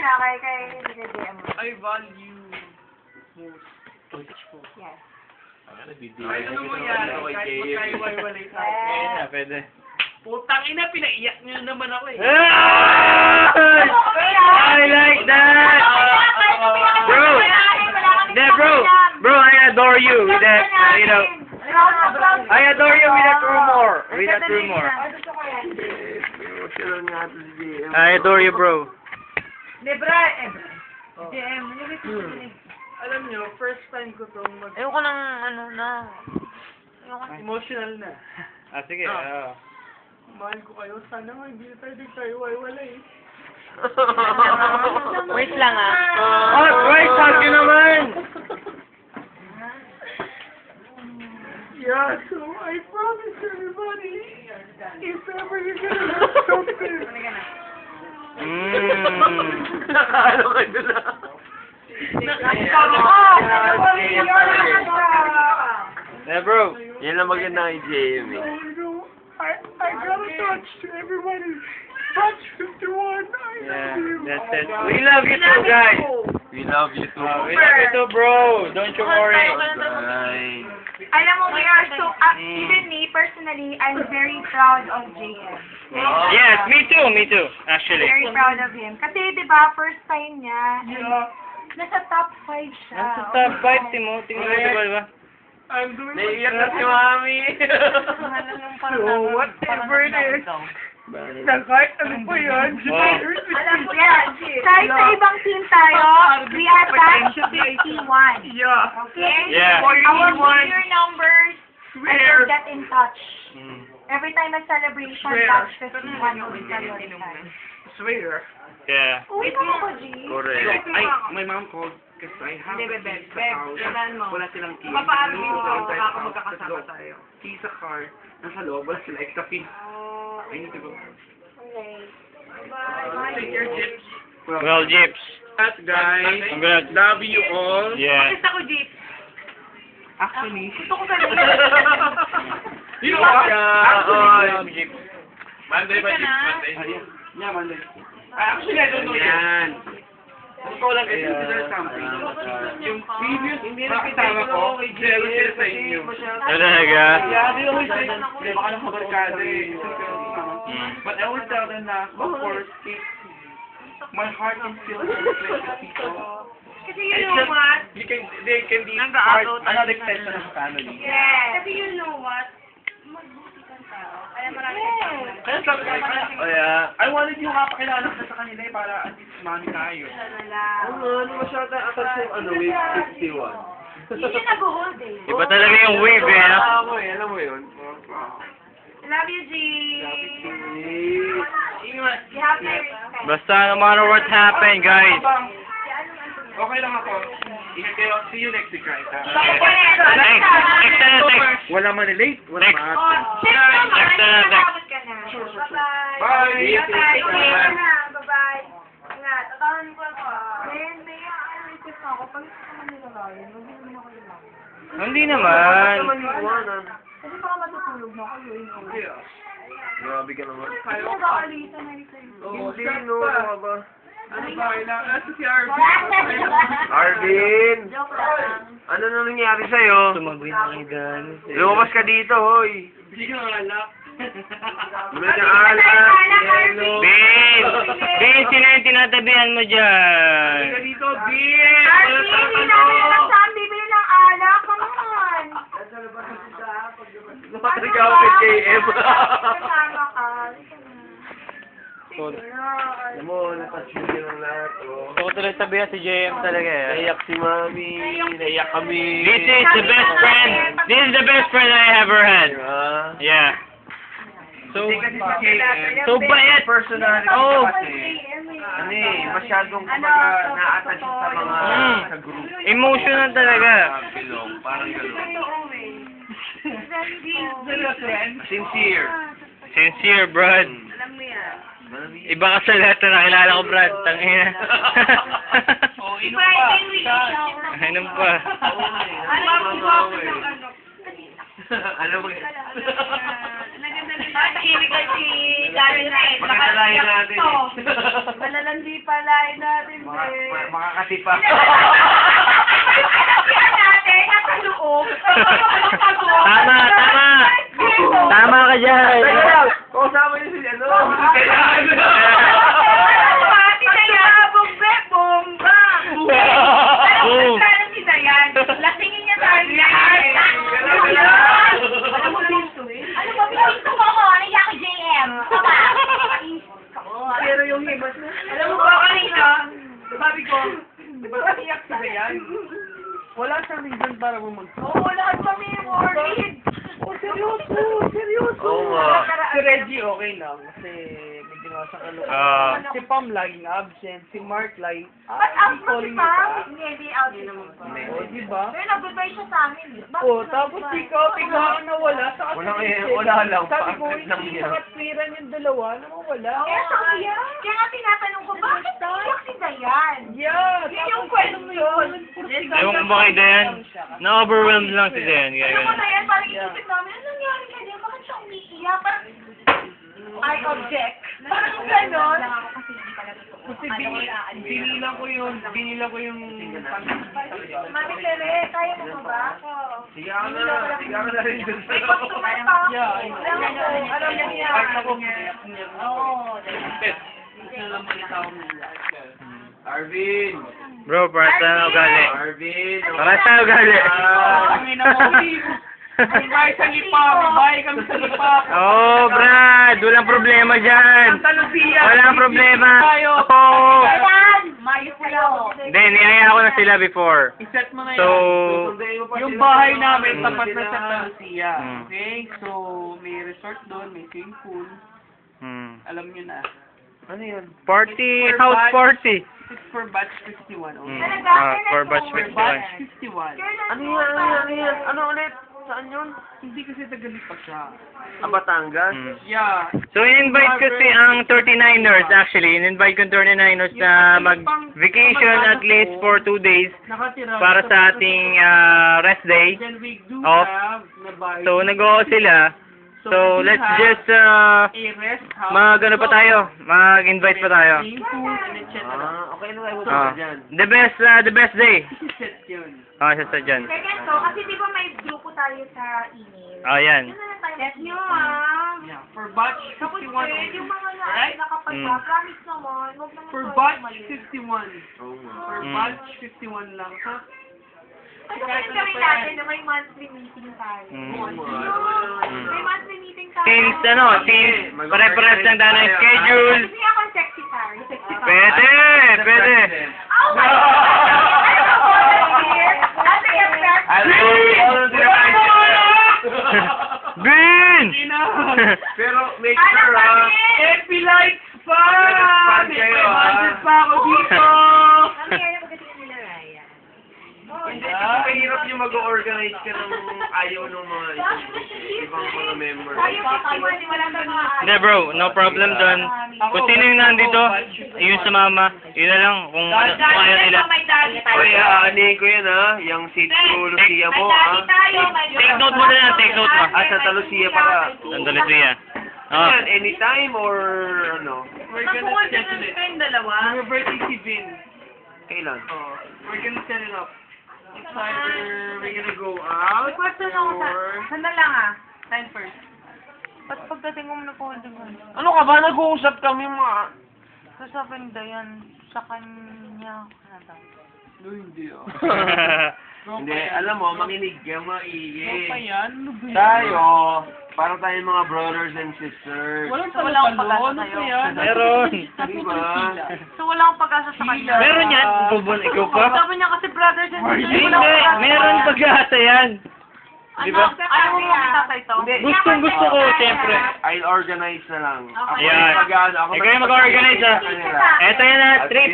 na, kay JM. I value most. Yes. Ay, ano mo yan? Kahit magkaiwalay tayo. Ayun na, pwede. Putang ina, pinaiyak niyo naman ako eh. I like that! Bro! Bro, I adore you with that, you know. I adore you with that rumor. With that rumor. I adore you, bro. JM, Alam niyo, first time ko itong ayoko ng ano na. emotional na. Sige. Mahal ko kayo. Sana nga hindi na tayo wala eh. Wait lang ah. Right, hug you naman! Yeah, so I promise everybody, if ever you're gonna have something. Nakakalo ka nila. Yeah, bro. Yan lang maganda kay JM eh. I gotta touch everybody. Touch 51. Yeah, that's it. We love you too, guys. We love you too. We love you too, bro. Don't you worry. Bye. Alam mo, we are so, even me, personally, I'm very proud of JM. Yes, me too, actually. Very proud of him. Kasi, di ba, first time niya, nasa top 5 siya. Nasa top 5, Timothy mo, di ba? I'm doing Naiiyak na si Mami. So, whatever it is, na kahit ano pa yan, Alam mo yan, kahit sa ibang team tayo, we are batch 51. Yeah. Okay? Yeah. Our junior numbers, Swear. get in touch. Mm. Every time may celebration, Swear. batch 51 will be celebrated. Swear. Yeah. Uy, ano ko, G? Correct. Ay, my mom called kasi I have a key sa house. Wala silang key. Papaano mo? Baka magkakasama tayo. Key sa car. Nasa loob. Wala sila extra key. I need to go. Okay. Take your chips. Well, Jeeps. At guys, I'm gonna... love you all. Yeah. Gusto ko, G. Actually, Gusto ko kanina. You know what? Actually, Monday ba, Chips? Monday? yeah, Monday. Actually, I don't know yet. Yan. Ikaw lang kasi there's something. Yung previous, hindi na kasama ko, jealous sila sa inyo. Talaga? Yeah, they always say, hindi, baka nang kabarkada eh. But I always tell them na, of course, my heart is still in the place of people. Kasi you know what? They can be part, another extension of the family. Yes. Kasi you know what? Magbuti kang tao. Kaya marami kang Kaya sabi ko, I wanted yung kapakilala ko sa kanila eh, para at least mami tayo. Ano masyado atas yung wave 51. Yun yung nag-hold eh. Iba talaga yung wave eh, no? Ako eh, alam mo yun. Love you, G. Ingat. You have my respect. Basta no matter what happened, guys. Okay lang ako. Ingat kayo. See you next week, guys. Thanks. Next. Wala man late, wala Next. man. Next na. Matapos ka na. Bye-bye. Bye. Bye-bye. Bye-bye. Ingat. Tatawanin ko ako. May isip na ako. Pag gusto naman nila lalim, hindi naman ako ilang. Hindi naman. Kasi baka matutulog na ako. Grabe ka naman. Hindi na ba alita na rin sa'yo? Hindi, no. Ano ba? Ano ba? Ito si Arvin. Arvin! Joke lang. Ano na nangyari sa'yo? Tumagoy na kayo dyan. Lumabas ka dito, hoy. Hindi ka alak. Bumili kang alak. Ben, sino yung tinatabihan mo dyan? Hindi ka dito, Bin! Arvin, hindi namin lang saan bibili ng alak. Come on. Napatagaw kay KM. Kasama ka. Alam mo, napatsugi ng lahat, oh. Gusto ko tuloy sabihan si JM talaga eh. Naiyak si Mami. Naiyak kami. This is the best friend. This is the best friend I ever had. Diba? Yeah. So, So bait. Personality Oh. kasi. Ano eh, masyadong kumbaga na-attach sa mga sa group. emotional talaga. Bilong, parang gano'n. Sincere. Sincere, Brad. Alam mo yan. Iba ka sa lahat na nakilala ko, Brad. Tangina. Oh, inom But pa. I think we can shower. Inom pa. Alam mo, Alam mo yun. naganda Tahimik ay si Daddy Red. Pagkatalayan natin eh. Malalandi palain natin, Makakatipa. Kaya natin, nasa loob. Tama, tama. Tama ka dyan. Kasama niyo si ano? Pati na yan, bombe, bomba. Alam mo kung si Dayan? Lasingin niya tayo lahat. Alam mo dito eh. Ano ba, pinito mo ako? Naiya ko JM. Tama. Pero yung himas na. Alam mo ba kanina? Sabi ko, iyak si Dayan. Wala sa reason para mo mag... Oo, lahat kami worried. Oh, seryoso, seryoso. Oo nga. Si Reggie okay lang kasi may ginawa sa Ah. kalokohan. Si Pam laging absent, si Mark laging Ba't out mo si calling mo Pam? pa. Hindi out din naman pa. O, diba? Pero nag-goodbye siya sa amin. Bakit O, tapos ikaw, biglaan na wala. Saka Wala si eh, Reggie. wala lang. Sabi ko, Pangkat lang hindi yan. nakatwiran yung dalawa, wala. Kaya nga tinatanong ko, bakit iyak si Dayan? Yeah, Yun yung kwento mo yun. Ewan ko ba kay Dayan? Na-overwhelmed lang si Dayan. Kaya Alam mo, ganun. Dayan, parang isipin namin, ano nangyari kay Dayan? Bakit siya umiiyak? Parang, I object. Parang gano'n. Kasi binilang ko yung Mami Tere, kaya mo ba? Sige ka na. Sige ka na rin dun sa... May customer pa ako. Yeah, Alam mo niya. Oo. Arvin! Bro, para saan ugali? Arvin! Para saan ugali? Bahay sa lipa, bahay kami sa lipa. Oh, Brad, walang problema dyan. Walang problema. Oo. Dayan! Mayos kayo. Hindi, niyaya ko na sila before. I-set mo na So, yan. Yung bahay namin, tapat na sa Talusia. Mm. Okay? So, may resort doon, may swimming pool. Alam nyo na. Ano yun? Party, house party. It's for batch 51. Okay? For batch For 51. batch 51. Ano yan? Ano ulit? Saan yun? Hindi kasi tagalit pa siya. Batangas? Yeah. So, in-invite ko si ang 39ers actually. In-invite ko 39ers na mag-vacation at least for 2 days Nakatira. para sa ating rest day. Then we do Off. have na bahay. So, nag-oo sila. So, we let's have just a rest house. mag-ano pa tayo. Mag-invite pa tayo. Swimming pool and etc. Okay na tayo Ah, dyan. the best day. Set yun. Sa dyan. Kaya ganito, kasi di ba may grupo tayo sa email? Oh, yan. Yun na lang tayo. Yes nyo ah. Yeah. For batch Tapos 51. yung mga Right? nakapagpa, promise naman, huwag naman For tayo batch umalis. 51. Oo nga. For batch 51 lang. Ha? Ano ba yung gawin natin na may monthly meeting tayo? May monthly meeting tayo. Since pare-pares lang tayo ng schedule. Kasi ako ang sexy tayo. Pwede. Oh my God! Ano ba volunteer? Ate yung Bin! Pero make sure ah. Happy likes pa! Mag-expand May kayo, 500 pa ako dito! Mami, ano ba kasi nila Raya? Hindi, kasi mahirap yung mag-organize ka ng ayaw ng mga ibang mga members. Tayo wala na mga Hindi bro, no problem doon. Kung sino yung nandito, yun sa mama. Yun na lang kung ayaw nila. May dali tayo. Oy, aanihin ko yan ha. Yung si Lucia mo ha. Take note mo na yan, take note mo. Ah, sa Talusia pala. Sandali siya. Oh. Yan, anytime or ano? We're gonna schedule it. Kayong dalawa. Your birthday si Vin. Kailan? Oh, we're gonna set it up. It's either we're gonna go out Question ako sa... or... Sandal lang ah. Time first. Ba't pagdating mo na po doon? Ano ka ba? Nag-uusap kami mga... Sasabihin Dayan sa kanya. No, hindi oh. Hindi, alam mo, makinig ka, Ano pa maigi. yan? Ano ba yan? Tayo, parang tayong mga brothers and sisters. Walang Wala akong pala-palo. pag-asa Ano sa'yo. pa yan? Meron. Di ba? So wala akong pag-asa sa kanya. Meron yan. Ikaw pa? Sabi niya kasi brothers and sisters. Hindi, wala akong pag-asa. meron pag-asa yan. Di ba? Ayaw mo makita ito? Gustong gusto ko, siyempre. I'll organize na lang. Ako Yan. mag-ano, ako Ikaw yung mag-organize, ah. kanila. Eto yan na, treat.